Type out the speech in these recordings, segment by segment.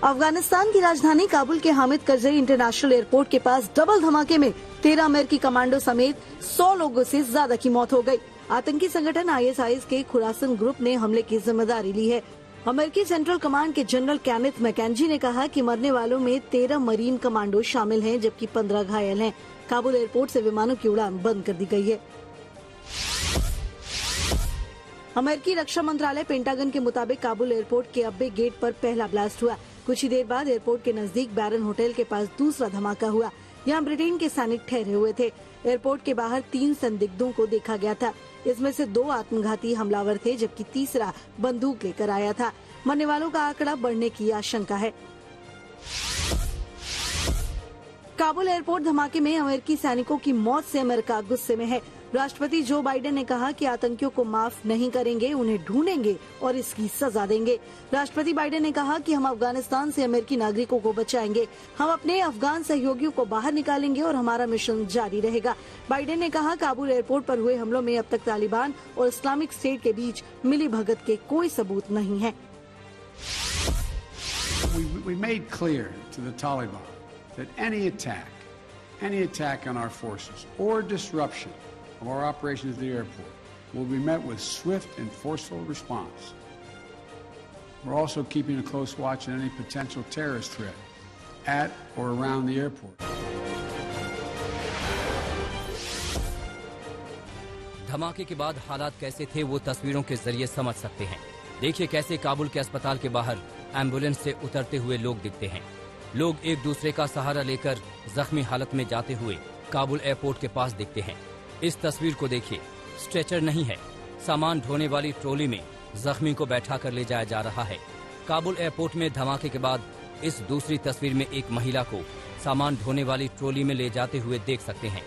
अफगानिस्तान की राजधानी काबुल के हामिद करजई इंटरनेशनल एयरपोर्ट के पास डबल धमाके में 13 अमेरिकी कमांडो समेत 100 लोगों से ज्यादा की मौत हो गई। आतंकी संगठन ISIS के खुरासन ग्रुप ने हमले की जिम्मेदारी ली है। अमेरिकी सेंट्रल कमांड के जनरल केनेथ मैकेंजी ने कहा कि मरने वालों में 13 मरीन कमांडो शामिल हैं, जबकि 15 घायल हैं। काबुल एयरपोर्ट से विमानों की उड़ान बंद कर दी गई है। अमेरिकी रक्षा मंत्रालय पेंटागन के मुताबिक काबुल एयरपोर्ट के अब्बे गेट पर पहला ब्लास्ट हुआ। कुछ ही देर बाद एयरपोर्ट के नजदीक बैरन होटल के पास दूसरा धमाका हुआ। यहाँ ब्रिटेन के सैनिक ठहरे हुए थे। एयरपोर्ट के बाहर 3 संदिग्धों को देखा गया था। इसमें से 2 आत्मघाती हमलावर थे, जबकि तीसरा बंदूक लेकर आया था। मरने वालों का आंकड़ा बढ़ने की आशंका है। काबुल एयरपोर्ट धमाके में अमेरिकी सैनिकों की मौत से अमेरिका गुस्से में है। राष्ट्रपति जो बाइडेन ने कहा कि आतंकियों को माफ नहीं करेंगे, उन्हें ढूंढेंगे और इसकी सजा देंगे। राष्ट्रपति बाइडेन ने कहा कि हम अफगानिस्तान से अमेरिकी नागरिकों को बचाएंगे, हम अपने अफगान सहयोगियों को बाहर निकालेंगे और हमारा मिशन जारी रहेगा। बाइडेन ने कहा काबुल एयरपोर्ट पर हुए हमलों में अब तक तालिबान और इस्लामिक स्टेट के बीच मिली भगत के कोई सबूत नहीं है। We made clear to the Taliban that any attack on our forces or disruption of our operations at the airport will be met with swift and forceful response. We're also keeping a close watch on any potential terrorist threat at or around the airport. धमाके के बाद हालात कैसे थे वो तस्वीरों के जरिए समझ सकते हैं। देखिए कैसे काबुल के अस्पताल के बाहर एम्बुलेंस से उतरते हुए लोग दिखते हैं। लोग एक दूसरे का सहारा लेकर जख्मी हालत में जाते हुए काबुल एयरपोर्ट के पास दिखते हैं। इस तस्वीर को देखिए, स्ट्रेचर नहीं है, सामान ढोने वाली ट्रॉली में जख्मी को बैठा कर ले जाया जा रहा है। काबुल एयरपोर्ट में धमाके के बाद इस दूसरी तस्वीर में एक महिला को सामान ढोने वाली ट्रॉली में ले जाते हुए देख सकते हैं।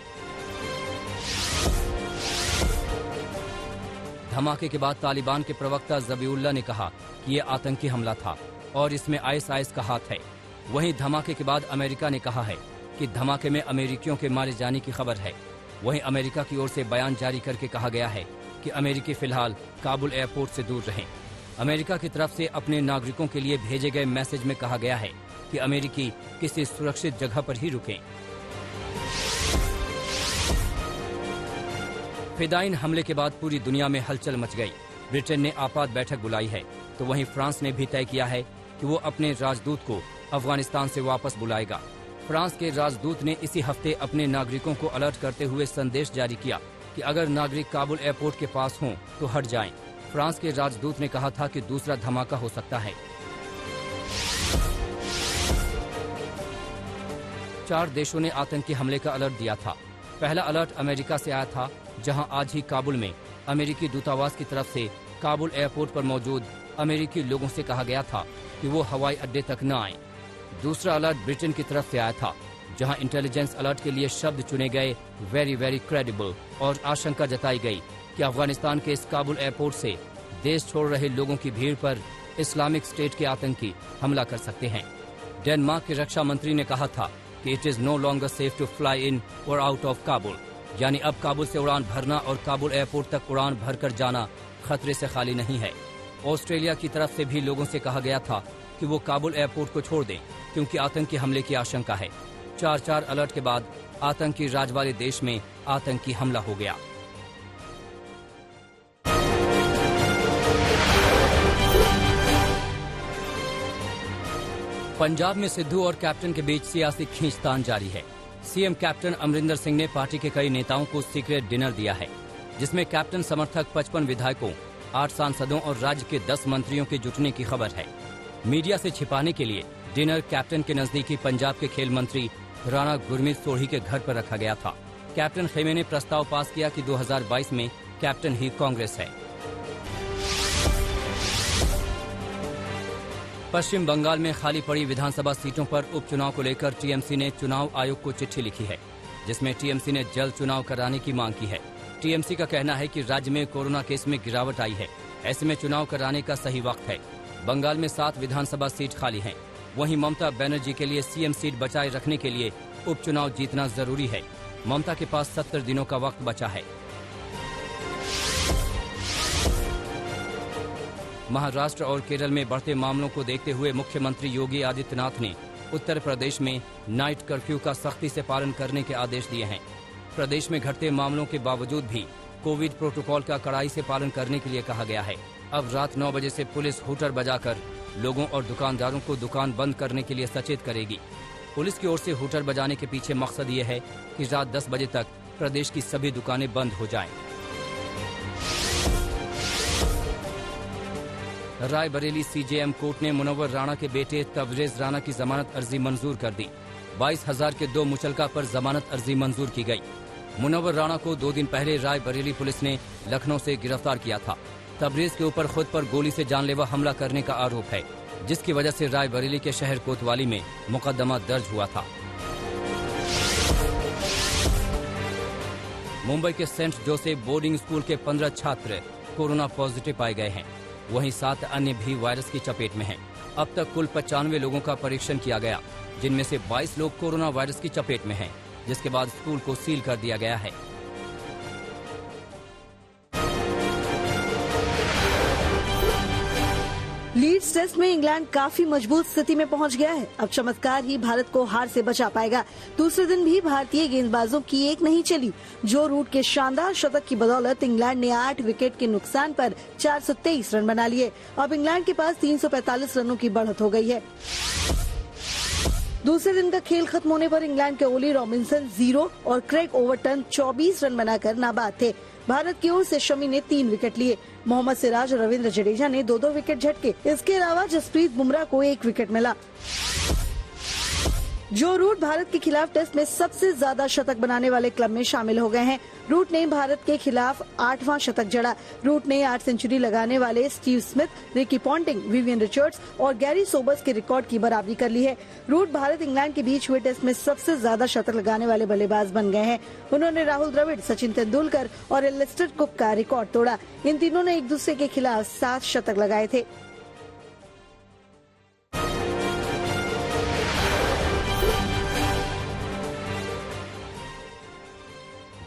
धमाके के बाद तालिबान के प्रवक्ता ज़बीउल्लाह ने कहा कि ये आतंकी हमला था और इसमें ISIS का हाथ है। वहीं धमाके के बाद अमेरिका ने कहा है कि धमाके में अमेरिकियों के मारे जाने की खबर है। वहीं अमेरिका की ओर से बयान जारी करके कहा गया है कि अमेरिकी फिलहाल काबुल एयरपोर्ट से दूर रहें। अमेरिका की तरफ से अपने नागरिकों के लिए भेजे गए मैसेज में कहा गया है कि अमेरिकी किसी सुरक्षित जगह पर ही रुकें। फिदाइन हमले के बाद पूरी दुनिया में हलचल मच गई। ब्रिटेन ने आपात बैठक बुलाई है, तो वहीं फ्रांस ने भी तय किया है कि वो अपने राजदूत को अफगानिस्तान से वापस बुलाएगा। फ्रांस के राजदूत ने इसी हफ्ते अपने नागरिकों को अलर्ट करते हुए संदेश जारी किया कि अगर नागरिक काबुल एयरपोर्ट के पास हों तो हट जाएं। फ्रांस के राजदूत ने कहा था कि दूसरा धमाका हो सकता है। 4 देशों ने आतंकी हमले का अलर्ट दिया था। पहला अलर्ट अमेरिका से आया था, जहां आज ही काबुल में अमेरिकी दूतावास की तरफ से काबुल एयरपोर्ट पर मौजूद अमेरिकी लोगों से कहा गया था कि वो हवाई अड्डे तक न आएं। दूसरा अलर्ट ब्रिटेन की तरफ से आया था, जहां इंटेलिजेंस अलर्ट के लिए शब्द चुने गए वेरी क्रेडिबल और आशंका जताई गई कि अफगानिस्तान के इस काबुल एयरपोर्ट से देश छोड़ रहे लोगों की भीड़ पर इस्लामिक स्टेट के आतंकी हमला कर सकते हैं। डेनमार्क के रक्षा मंत्री ने कहा था कि it is no longer safe to fly in और आउट ऑफ काबुल, यानी अब काबुल से उड़ान भरना और काबुल एयरपोर्ट तक उड़ान भरकर जाना खतरे से खाली नहीं है। ऑस्ट्रेलिया की तरफ से भी लोगों से कहा गया था कि वो काबुल एयरपोर्ट को छोड़ दें, क्योंकि आतंकी हमले की आशंका है। 4 अलर्ट के बाद आतंकी राज वाले देश में आतंकी हमला हो गया। पंजाब में सिद्धू और कैप्टन के बीच सियासी खींचतान जारी है। सीएम कैप्टन अमरिंदर सिंह ने पार्टी के कई नेताओं को सीक्रेट डिनर दिया है, जिसमें कैप्टन समर्थक 55 विधायकों, 8 सांसदों और राज्य के 10 मंत्रियों के जुटने की खबर है। मीडिया से छिपाने के लिए डिनर कैप्टन के नजदीकी पंजाब के खेल मंत्री राणा गुरमीत सोढ़ी के घर पर रखा गया था। कैप्टन खेमे ने प्रस्ताव पास किया कि 2022 में कैप्टन ही कांग्रेस है। पश्चिम बंगाल में खाली पड़ी विधानसभा सीटों पर उपचुनाव को लेकर टीएमसी ने चुनाव आयोग को चिट्ठी लिखी है, जिसमें टीएमसी ने जल्द चुनाव कराने की मांग की है। टीएमसी का कहना है कि राज्य में कोरोना केस में गिरावट आई है, ऐसे में चुनाव कराने का सही वक्त है। बंगाल में 7 विधानसभा सीट खाली हैं। वहीं ममता बनर्जी के लिए सीएम सीट बचाए रखने के लिए उपचुनाव जीतना जरूरी है। ममता के पास 70 दिनों का वक्त बचा है। महाराष्ट्र और केरल में बढ़ते मामलों को देखते हुए मुख्यमंत्री योगी आदित्यनाथ ने उत्तर प्रदेश में नाइट कर्फ्यू का सख्ती से पालन करने के आदेश दिए हैं। प्रदेश में घटते मामलों के बावजूद भी कोविड प्रोटोकॉल का कड़ाई से पालन करने के लिए कहा गया है। अब रात 9 बजे से पुलिस हूटर बजाकर लोगों और दुकानदारों को दुकान बंद करने के लिए सचेत करेगी। पुलिस की ओर से हूटर बजाने के पीछे मकसद ये है कि रात 10 बजे तक प्रदेश की सभी दुकानें बंद हो जाएं। रायबरेली सीजेएम कोर्ट ने मुनव्वर राणा के बेटे तबरेज राणा की जमानत अर्जी मंजूर कर दी। 22,000 के 2 मुचलका पर जमानत अर्जी मंजूर की गई। मुनव्वर राणा को 2 दिन पहले रायबरेली पुलिस ने लखनऊ से गिरफ्तार किया था। तबरेज के ऊपर खुद पर गोली से जानलेवा हमला करने का आरोप है, जिसकी वजह से रायबरेली के शहर कोतवाली में मुकदमा दर्ज हुआ था। मुंबई के सेंट जोसेफ बोर्डिंग स्कूल के 15 छात्र कोरोना पॉजिटिव पाए गए हैं। वहीं 7 अन्य भी वायरस की चपेट में हैं। अब तक कुल 95 लोगों का परीक्षण किया गया, जिनमें से 22 लोग कोरोना वायरस की चपेट में हैं, जिसके बाद स्कूल को सील कर दिया गया है। लीड्स टेस्ट में इंग्लैंड काफी मजबूत स्थिति में पहुंच गया है। अब चमत्कार ही भारत को हार से बचा पाएगा। दूसरे दिन भी भारतीय गेंदबाजों की एक नहीं चली। जो रूट के शानदार शतक की बदौलत इंग्लैंड ने 8 विकेट के नुकसान पर 423 रन बना लिए। अब इंग्लैंड के पास 345 रनों की बढ़त हो गई है। दूसरे दिन का खेल खत्म होने पर इंग्लैंड के ओली रॉबिन्सन 0 और क्रेग ओवरटन 24 रन बनाकर नाबाद थे। भारत की ओर से शमी ने 3 विकेट लिए। मोहम्मद सिराज और रविंद्र जडेजा ने 2-2 विकेट झटके। इसके अलावा जसप्रीत बुमराह को 1 विकेट मिला। जो रूट भारत के खिलाफ टेस्ट में सबसे ज्यादा शतक बनाने वाले क्लब में शामिल हो गए हैं। रूट ने भारत के खिलाफ 8वां शतक जड़ा। रूट ने 8 सेंचुरी लगाने वाले Steve Smith, Ricky Ponting, Vivian Richards और गैरी सोबर्स के रिकॉर्ड की बराबरी कर ली है। रूट भारत इंग्लैंड के बीच हुए टेस्ट में सबसे ज्यादा शतक लगाने वाले बल्लेबाज बन गए हैं। उन्होंने राहुल द्रविड़, सचिन तेंदुलकर और एलिस्टर कुक का रिकॉर्ड तोड़ा। इन तीनों ने एक दूसरे के खिलाफ 7 शतक लगाए थे।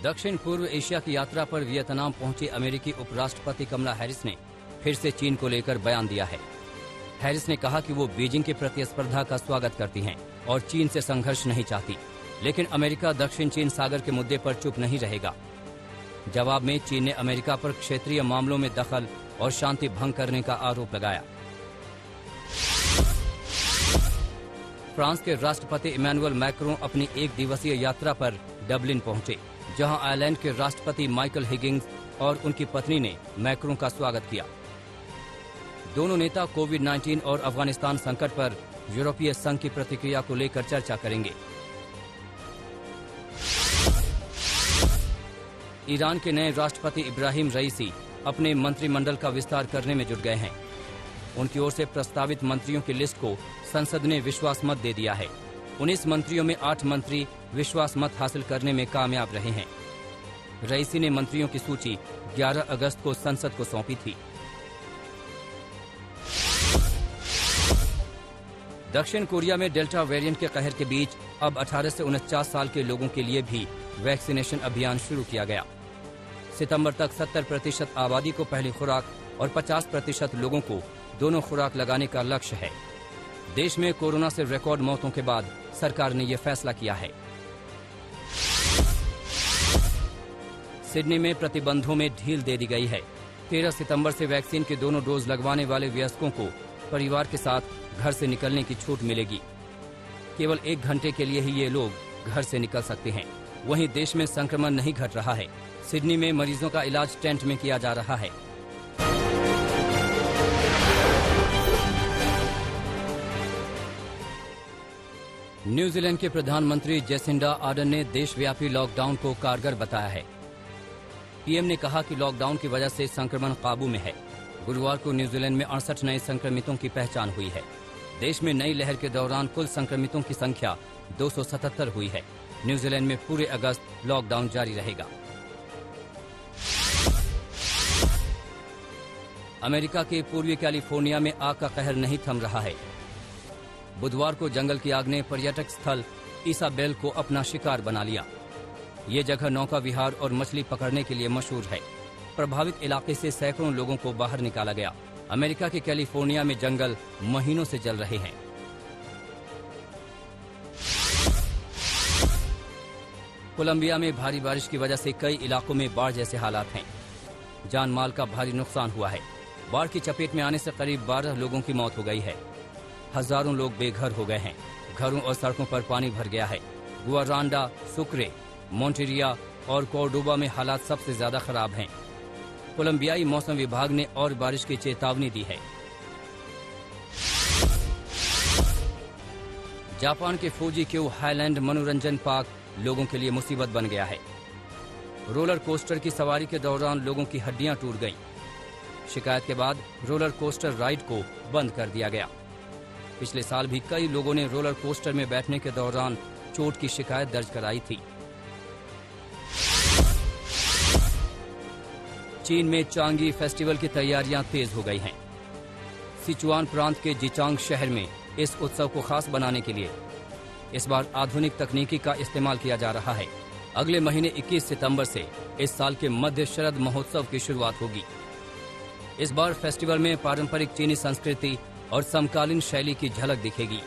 दक्षिण पूर्व एशिया की यात्रा पर वियतनाम पहुंचे अमेरिकी उपराष्ट्रपति कमला हैरिस ने फिर से चीन को लेकर बयान दिया है। हैरिस ने कहा कि वो बीजिंग के प्रतिस्पर्धा का स्वागत करती हैं और चीन से संघर्ष नहीं चाहती, लेकिन अमेरिका दक्षिण चीन सागर के मुद्दे पर चुप नहीं रहेगा। जवाब में चीन ने अमेरिका पर क्षेत्रीय मामलों में दखल और शांति भंग करने का आरोप लगाया। फ्रांस के राष्ट्रपति इमैनुअल मैक्रों अपनी 1 दिवसीय यात्रा पर डबलिन पहुंचे, जहां आयरलैंड के राष्ट्रपति माइकल हिगिंस और उनकी पत्नी ने मैक्रों का स्वागत किया। दोनों नेता कोविड-19 और अफगानिस्तान संकट पर यूरोपीय संघ की प्रतिक्रिया को लेकर चर्चा करेंगे। ईरान के नए राष्ट्रपति इब्राहिम रईसी अपने मंत्रिमंडल का विस्तार करने में जुट गए हैं। उनकी ओर से प्रस्तावित मंत्रियों की लिस्ट को संसद ने विश्वास मत दे दिया है। 19 मंत्रियों में 8 मंत्री विश्वास मत हासिल करने में कामयाब रहे हैं। रईसी ने मंत्रियों की सूची 11 अगस्त को संसद को सौंपी थी। दक्षिण कोरिया में डेल्टा वेरिएंट के कहर के बीच अब 18 से 49 साल के लोगों के लिए भी वैक्सीनेशन अभियान शुरू किया गया। सितंबर तक 70% आबादी को पहली खुराक और 50% लोगों को दोनों खुराक लगाने का लक्ष्य है। देश में कोरोना से रिकॉर्ड मौतों के बाद सरकार ने यह फैसला किया है। सिडनी में प्रतिबंधों में ढील दे दी गई है। 13 सितंबर से वैक्सीन के दोनों डोज लगवाने वाले वयस्कों को परिवार के साथ घर से निकलने की छूट मिलेगी। केवल 1 घंटे के लिए ही ये लोग घर से निकल सकते हैं। वहीं देश में संक्रमण नहीं घट रहा है। सिडनी में मरीजों का इलाज टेंट में किया जा रहा है। न्यूजीलैंड के प्रधानमंत्री जेसिंडा आर्डर्न ने देशव्यापी लॉकडाउन को कारगर बताया है। पीएम ने कहा कि लॉकडाउन की वजह से संक्रमण काबू में है। गुरुवार को न्यूजीलैंड में 68 नए संक्रमितों की पहचान हुई है। देश में नई लहर के दौरान कुल संक्रमितों की संख्या 277 हुई है। न्यूजीलैंड में पूरे अगस्त लॉकडाउन जारी रहेगा। अमेरिका के पूर्वी कैलिफोर्निया में आग का कहर नहीं थम रहा है। बुधवार को जंगल की आग ने पर्यटक स्थल इसाबेल को अपना शिकार बना लिया। ये जगह नौका विहार और मछली पकड़ने के लिए मशहूर है। प्रभावित इलाके से सैकड़ों लोगों को बाहर निकाला गया। अमेरिका के कैलिफोर्निया में जंगल महीनों से जल रहे हैं। कोलंबिया में भारी बारिश की वजह से कई इलाकों में बाढ़ जैसे हालात हैं। जान माल का भारी नुकसान हुआ है। बाढ़ की चपेट में आने से करीब 12 लोगों की मौत हो गई है। हजारों लोग बेघर हो गए हैं। घरों और सड़कों पर पानी भर गया है। गुआरांडा, सुक्रे, मोंटेरिया और कोर्डोबा में हालात सबसे ज्यादा खराब हैं। कोलंबियाई मौसम विभाग ने और बारिश की चेतावनी दी है। जापान के फूजी क्यू हाईलैंड मनोरंजन पार्क लोगों के लिए मुसीबत बन गया है। रोलर कोस्टर की सवारी के दौरान लोगों की हड्डियां टूट गईं। शिकायत के बाद रोलर कोस्टर राइड को बंद कर दिया गया। पिछले साल भी कई लोगों ने रोलर कोस्टर में बैठने के दौरान चोट की शिकायत दर्ज कराई थी। चीन में चांगी फेस्टिवल की तैयारियां तेज हो गई हैं। सिचुआन प्रांत के जिचांग शहर में इस उत्सव को खास बनाने के लिए इस बार आधुनिक तकनीकी का इस्तेमाल किया जा रहा है। अगले महीने 21 सितंबर से इस साल के मध्य शरद महोत्सव की शुरुआत होगी। इस बार फेस्टिवल में पारंपरिक चीनी संस्कृति और समकालीन शैली की झलक दिखेगी।